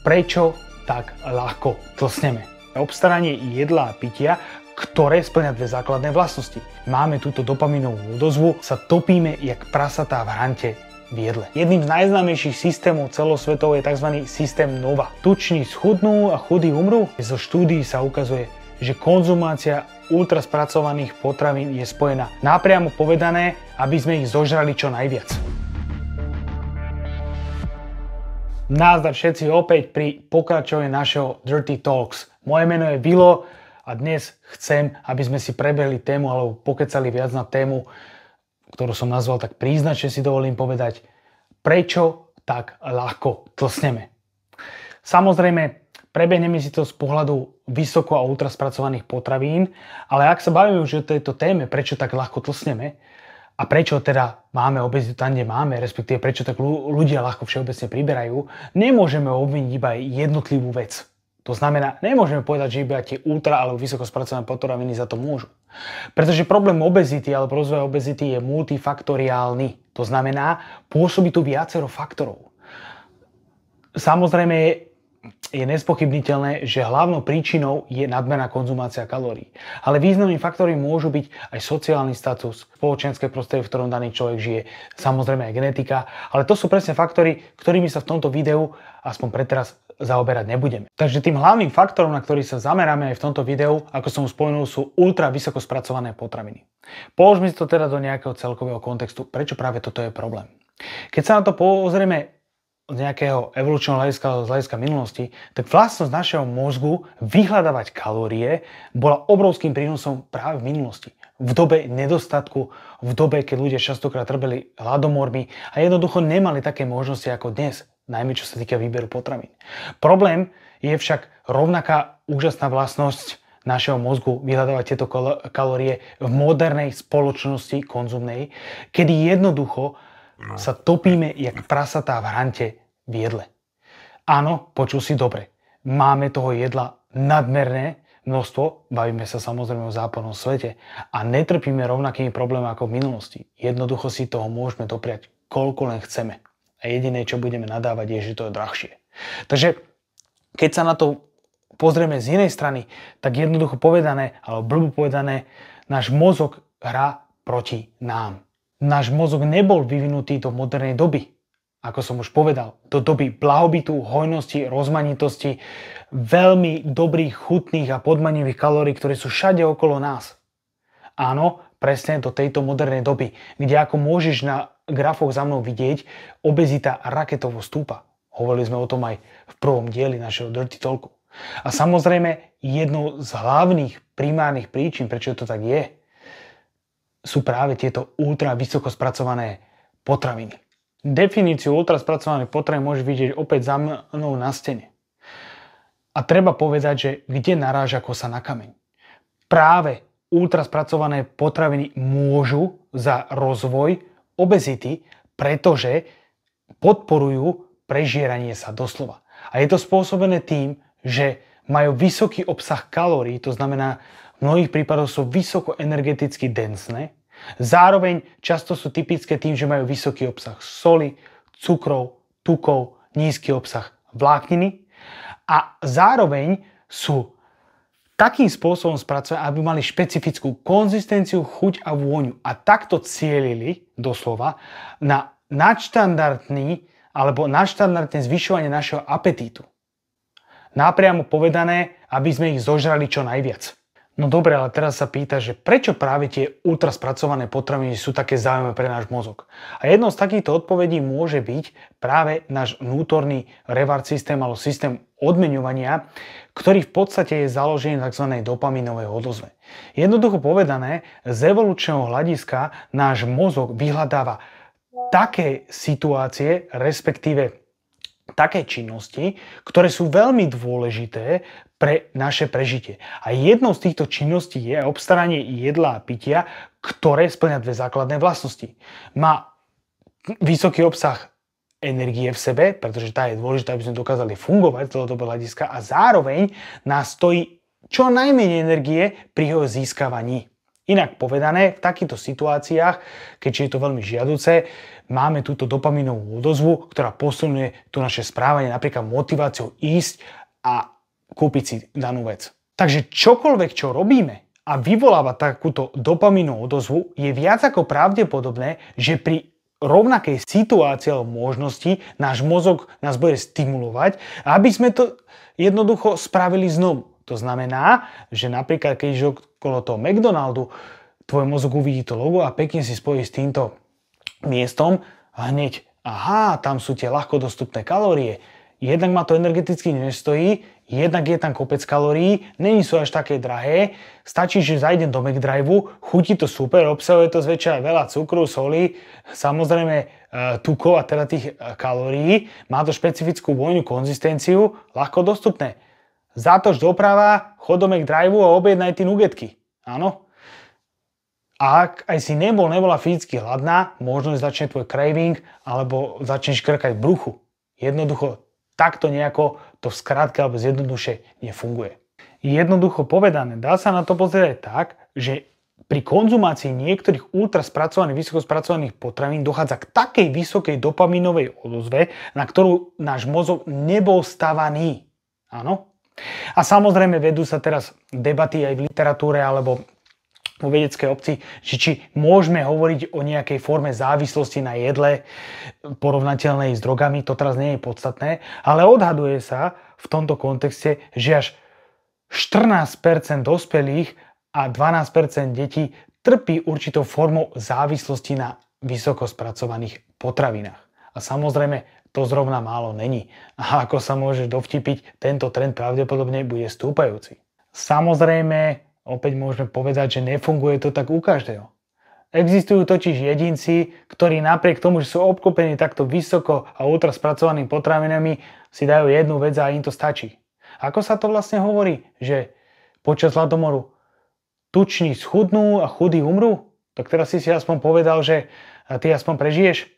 prečo tak ľahko tlsneme. Obstaranie jedla a pitia, ktoré splňa dve základné vlastnosti. Máme túto dopaminovú odozvu, sa topíme jak prasatá v hrante v jedle. Jedným z najznámejších systémov celosvetov je tzv. Systém NOVA. Tuční schudnú a chudí umrú. Zo štúdií sa ukazuje, že konzumácia ultraspracovaných potravín je spojená, napriamo povedané, aby sme ich zožrali čo najviac. Nazdar všetci opäť pri pokračovaní našeho Dirty Talks. Moje meno je Vilo a dnes chcem, aby sme si prebehli tému alebo pokecali viac na tému, ktorú som nazval tak príznačne, si dovolím povedať, prečo tak ľahko tlsneme. Samozrejme, prebehneme si to z pohľadu vysoko a ultraspracovaných potravín, ale ak sa bavíme už o tejto téme, prečo tak ľahko tlsneme a prečo teda máme obezitu tam, kde máme, respektíve prečo tak ľudia ľahko všeobecne priberajú, nemôžeme obviniť iba jednotlivú vec. To znamená, nemôžeme povedať, že iba tie ultra alebo vysoko spracované potraviny za to môžu. Pretože problém obezity alebo rozvoja obezity je multifaktoriálny. To znamená, pôsobí tu viacero faktorov. Samozrejme, je nespochybniteľné, že hlavnou príčinou je nadmerná konzumácia kalórií. Ale významnými faktormi môžu byť aj sociálny status, spoločenské prostredie, v ktorom daný človek žije, samozrejme aj genetika, ale to sú presne faktory, ktorými sa v tomto videu aspoň preteraz zaoberať nebudeme. Takže tým hlavným faktorom, na ktorý sa zameráme aj v tomto videu, ako som už spomenul, sú ultra vysoko spracované potraviny. Položme si to teda do nejakého celkového kontextu, prečo práve toto je problém. Keď sa na to pozrieme z nejakého evolučného hľadiska, z hľadiska minulosti, tak vlastnosť našeho mozgu vyhľadávať kalórie bola obrovským prínosom práve v minulosti. V dobe nedostatku, v dobe, keď ľudia častokrát trpeli hladomormi a jednoducho nemali také možnosti ako dnes, najmä čo sa týka výberu potravín. Problém je však rovnaká úžasná vlastnosť našeho mozgu vyhľadávať tieto kalórie v modernej spoločnosti konzumnej, kedy jednoducho sa topíme jak prasatá v hrante v jedle. Áno, počul si dobre. Máme toho jedla nadmerné množstvo, bavíme sa samozrejme o západnom svete a netrpíme rovnakými problémami ako v minulosti. Jednoducho si toho môžeme dopriať koľko len chceme. A jediné, čo budeme nadávať, je, že to je drahšie. Takže keď sa na to pozrieme z inej strany, tak jednoducho povedané, alebo blbo povedané, náš mozog hrá proti nám. Náš mozog nebol vyvinutý do modernej doby, ako som už povedal, do doby blahobytu, hojnosti, rozmanitosti, veľmi dobrých, chutných a podmanivých kalórií, ktoré sú všade okolo nás. Áno, presne do tejto modernej doby, kde ako môžeš na grafoch za mnou vidieť, obezita raketovo stúpa. Hovorili sme o tom aj v prvom dieli našeho Dirty Talku. A samozrejme, jednou z hlavných primárnych príčin, prečo to tak je, sú práve tieto ultra vysoko spracované potraviny. Definíciu ultra spracovaných potravín môžeš vidieť opäť za mnou na stene. A treba povedať, že kde naráža kosa na kameň. Práve ultra spracované potraviny môžu za rozvoj obezity, pretože podporujú prežieranie sa doslova. A je to spôsobené tým, že majú vysoký obsah kalórií, to znamená, v mnohých prípadoch sú vysoko energeticky densné. Zároveň často sú typické tým, že majú vysoký obsah soli, cukrov, tukov, nízky obsah vlákniny a zároveň sú takým spôsobom spracované, aby mali špecifickú konzistenciu, chuť a vôňu. A takto cielili doslova na nadštandardné zvyšovanie našeho apetítu. Napriamo povedané, aby sme ich zožrali čo najviac. No dobre, ale teraz sa pýta, že prečo práve tie ultraspracované potraviny sú také zaujímavé pre náš mozog? A jednou z takýchto odpovedí môže byť práve náš vnútorný reward systém alebo systém odmeňovania, ktorý v podstate je založený na tzv. Dopaminovej odozve. Jednoducho povedané, z evolučného hľadiska náš mozog vyhľadáva také situácie, respektíve také činnosti, ktoré sú veľmi dôležité pre naše prežitie. A jednou z týchto činností je obstaranie jedla a pitia, ktoré splňa dve základné vlastnosti. Má vysoký obsah energie v sebe, pretože tá je dôležitá, aby sme dokázali fungovať z dlhodobého hľadiska a zároveň nás stojí čo najmenej energie pri jeho získavaní. Inak povedané, v takýchto situáciách, keďže je to veľmi žiaduce, máme túto dopaminovú odozvu, ktorá posunuje tu naše správanie, napríklad motiváciou ísť a kúpiť si danú vec. Takže čokoľvek, čo robíme a vyvoláva takúto dopaminovú odozvu, je viac ako pravdepodobné, že pri rovnakej situácii alebo možnosti náš mozog nás bude stimulovať, aby sme to jednoducho spravili znovu. To znamená, že napríklad keď ideš okolo toho McDonaldu, tvoj mozog uvidí to logo a pekne si spojí s týmto miestom a hneď, aha, tam sú tie ľahko dostupné kalórie. Jednak ma to energeticky nestojí, jednak je tam kopec kalórií, není sú až také drahé, stačí, že zajdem do McDriveu, chutí to super, obsahuje to zväčša veľa cukru, soli, samozrejme tukov a teda tých kalórií, má to špecifickú vôňu, konzistenciu, ľahko dostupné. Zatoč doprava, chod do McDriveu a objednaj tie nugetky. Áno. A ak aj si nebola fyzicky hladná, možno začne tvoj craving alebo začneš krkať v bruchu. Jednoducho takto nejako to v skratke alebo zjednoduše nefunguje. Jednoducho povedané, dá sa na to pozrieť tak, že pri konzumácii niektorých ultraspracovaných, vysokospracovaných potravín dochádza k takej vysokej dopaminovej odozve, na ktorú náš mozog nebol stavaný. Áno? A samozrejme vedú sa teraz debaty aj v literatúre alebo vo vedeckej obci, že či môžeme hovoriť o nejakej forme závislosti na jedle porovnateľnej s drogami, to teraz nie je podstatné, ale odhaduje sa v tomto kontexte, že až 14% dospelých a 12% detí trpí určitou formou závislosti na vysoko spracovaných potravinách. A samozrejme, to zrovna málo není. A ako sa môže dovtipiť, tento trend pravdepodobne bude stúpajúci. Samozrejme, opäť môžeme povedať, že nefunguje to tak u každého. Existujú totiž jedinci, ktorí napriek tomu, že sú obklopení takto vysoko a ultra spracovanými potravinami, si dajú jednu vec a im to stačí. Ako sa to vlastne hovorí? Že počas hladomoru tuční schudnú a chudí umrú? Tak teraz si aspoň povedal, že ty aspoň prežiješ.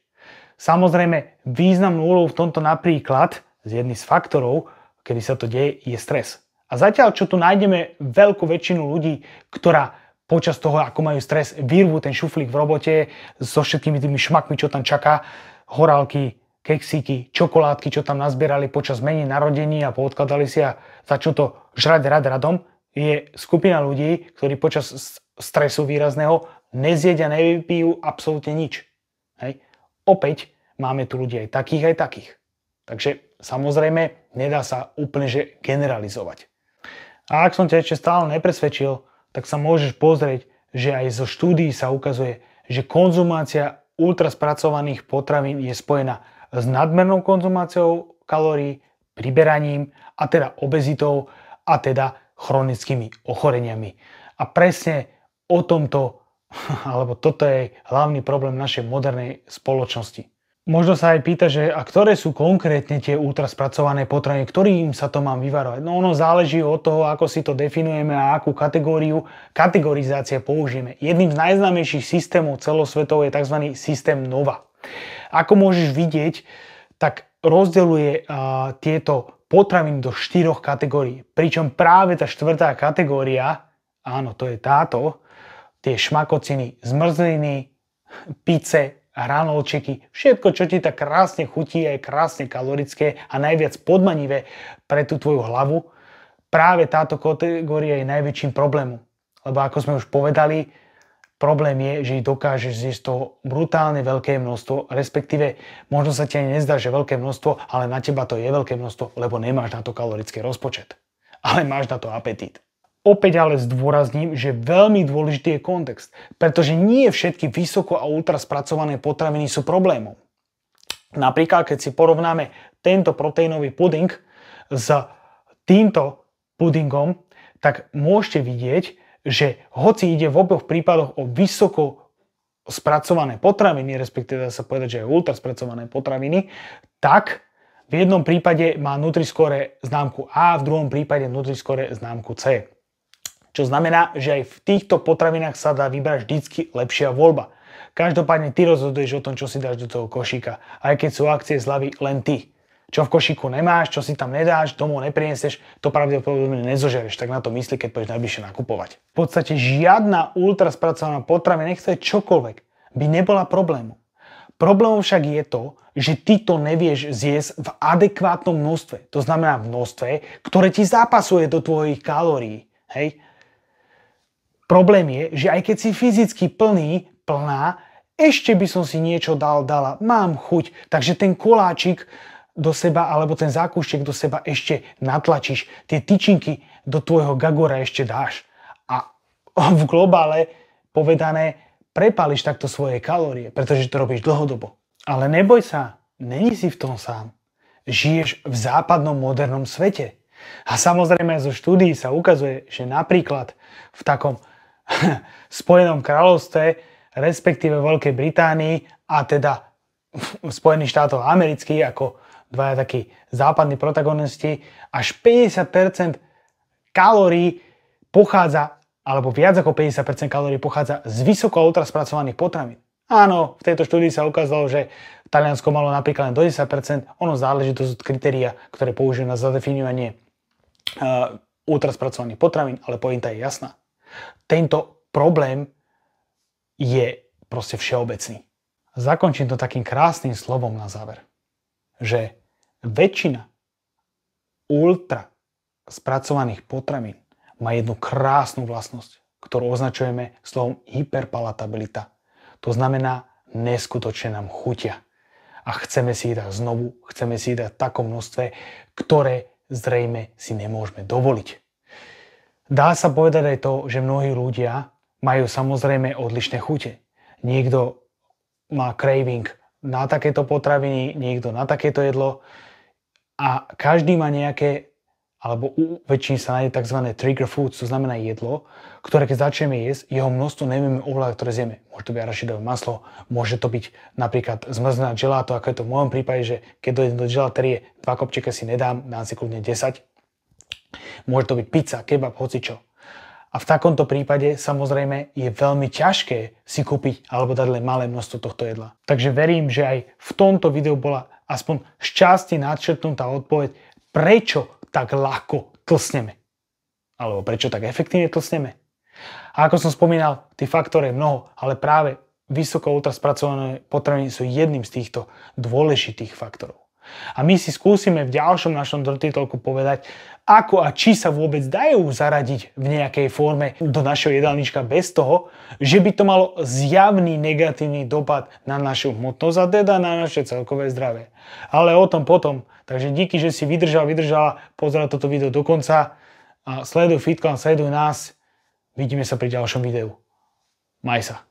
Samozrejme, významnú úlohu v tomto napríklad, z jedný z faktorov, kedy sa to deje, je stres. A zatiaľ, čo tu nájdeme veľkú väčšinu ľudí, ktorá počas toho, ako majú stres, vyrvú ten šuflík v robote so všetkými tými šmakmi, čo tam čaká, horálky, keksíky, čokoládky, čo tam nazbierali počas menín, narodení a poodkladali si a začnú to žrať radom, je skupina ľudí, ktorí počas stresu výrazného nezjedia, nevypijú absolútne nič. Hej. Opäť máme tu ľudí aj takých. Takže samozrejme nedá sa úplne že generalizovať. A ak som ťa ešte stále nepresvedčil, tak sa môžeš pozrieť, že aj zo štúdií sa ukazuje, že konzumácia ultraspracovaných potravín je spojená s nadmernou konzumáciou kalórií, priberaním a teda obezitou a teda chronickými ochoreniami. A presne o tomto alebo toto je hlavný problém našej modernej spoločnosti. Možno sa aj pýta, že a ktoré sú konkrétne tie ultraspracované potraviny, ktorým sa to mám vyvarovať? No ono záleží od toho, ako si to definujeme a akú kategorizácie použijeme. Jedným z najznámejších systémov celosvetov je tzv. Systém NOVA. Ako môžeš vidieť, tak rozdeľuje tieto potraviny do 4 kategórií. Pričom práve tá 4. kategória, áno, to je táto, tie šmakociny, zmrzliny, pice, hranolčeky, všetko, čo ti tak krásne chutí, je krásne kalorické a najviac podmanivé pre tú tvoju hlavu, práve táto kategória je najväčším problémom. Lebo ako sme už povedali, problém je, že ich dokážeš zjesť toho brutálne veľké množstvo, respektíve možno sa ti ani nezdá, že veľké množstvo, ale na teba to je veľké množstvo, lebo nemáš na to kalorický rozpočet. Ale máš na to apetít. Opäť ale zdôrazním, že veľmi dôležitý je kontext, pretože nie všetky vysoko a ultra spracované potraviny sú problémom. Napríklad, keď si porovnáme tento proteínový puding s týmto pudingom, tak môžete vidieť, že hoci ide v oboch prípadoch o vysoko spracované potraviny, respektíve dá sa povedať, že aj ultra spracované potraviny, tak v jednom prípade má Nutri-Score známku A, v druhom prípade Nutri-Score známku C. Čo znamená, že aj v týchto potravinách sa dá vybrať vždycky lepšia voľba. Každopádne ty rozhoduješ o tom, čo si dáš do toho košíka. Aj keď sú akcie zľavy, len ty. Čo v košíku nemáš, čo si tam nedáš, domov neprineseš, to pravdepodobne nezožereš, tak na to mysli, keď pôjdeš najbližšie nakupovať. V podstate žiadna ultraspracovaná potravina, nech to je čokoľvek, by nebola problémom. Problémom však je to, že ty to nevieš zjesť v adekvátnom množstve. To znamená v množstve, ktoré ti zapasuje do tvojich kalórií. Hej? Problém je, že aj keď si fyzicky plná, ešte by som si niečo dala, mám chuť, takže ten koláčik do seba, alebo ten zákúštek do seba ešte natlačíš, tie tyčinky do tvojho gagora ešte dáš. A v globále povedané, prepáliš takto svoje kalórie, pretože to robíš dlhodobo. Ale neboj sa, není si v tom sám. Žiješ v západnom modernom svete. A samozrejme zo štúdií sa ukazuje, že napríklad v takom Spojenom kráľovstve, respektíve Veľkej Británii a teda Spojených štátov amerických ako dvaja takí západní protagonisti, až 50% kalórií pochádza, alebo viac ako 50% kalórií pochádza z vysoko ultraspracovaných potravín. Áno, v tejto štúdii sa ukázalo, že Taliansko malo napríklad len do 10%, ono záleží, to sú kritéria, ktoré použijú na zadefinovanie ultraspracovaných potravín, ale pointa je jasná. Tento problém je proste všeobecný. Zakončím to takým krásnym slovom na záver, že väčšina ultra spracovaných potravín má jednu krásnu vlastnosť, ktorú označujeme slovom hyperpalatabilita. To znamená, neskutočne nám chutia. A chceme si ich dať znovu, chceme si ich dať v takom množstve, ktoré zrejme si nemôžeme dovoliť. Dá sa povedať aj to, že mnohí ľudia majú samozrejme odlišné chute. Niekto má craving na takéto potraviny, niekto na takéto jedlo a každý má nejaké, alebo u väčšiny sa nájde tzv. Trigger foods, to znamená jedlo, ktoré keď začneme jesť, jeho množstvo nevieme ovládať, ktoré zjeme. Môže to byť arašidové maslo, môže to byť napríklad zmrzlená gelato, ako je to v mojom prípade, že keď dojdem do gelatérie, 2 kopčeka si nedám, dám si kľudne 10. Môže to byť pizza, kebab, hocičo. A v takomto prípade samozrejme je veľmi ťažké si kúpiť alebo dať len malé množstvo tohto jedla. Takže verím, že aj v tomto videu bola aspoň šťastie nadčrtnutá odpoveď, prečo tak ľahko tlsneme. Alebo prečo tak efektívne tlsneme. A ako som spomínal, tých faktorov je mnoho, ale práve vysoko ultraspracované potraviny sú jedným z týchto dôležitých faktorov. A my si skúsime v ďalšom našom Dirty Talku povedať, ako a či sa vôbec dajú zaradiť v nejakej forme do našeho jedálnička bez toho, že by to malo zjavný negatívny dopad na našu hmotnosť a teda na naše celkové zdravie. Ale o tom potom. Takže díky, že si vydržala pozerať toto video do konca. A sleduj Fitclan, sleduj nás. Vidíme sa pri ďalšom videu. Maj sa.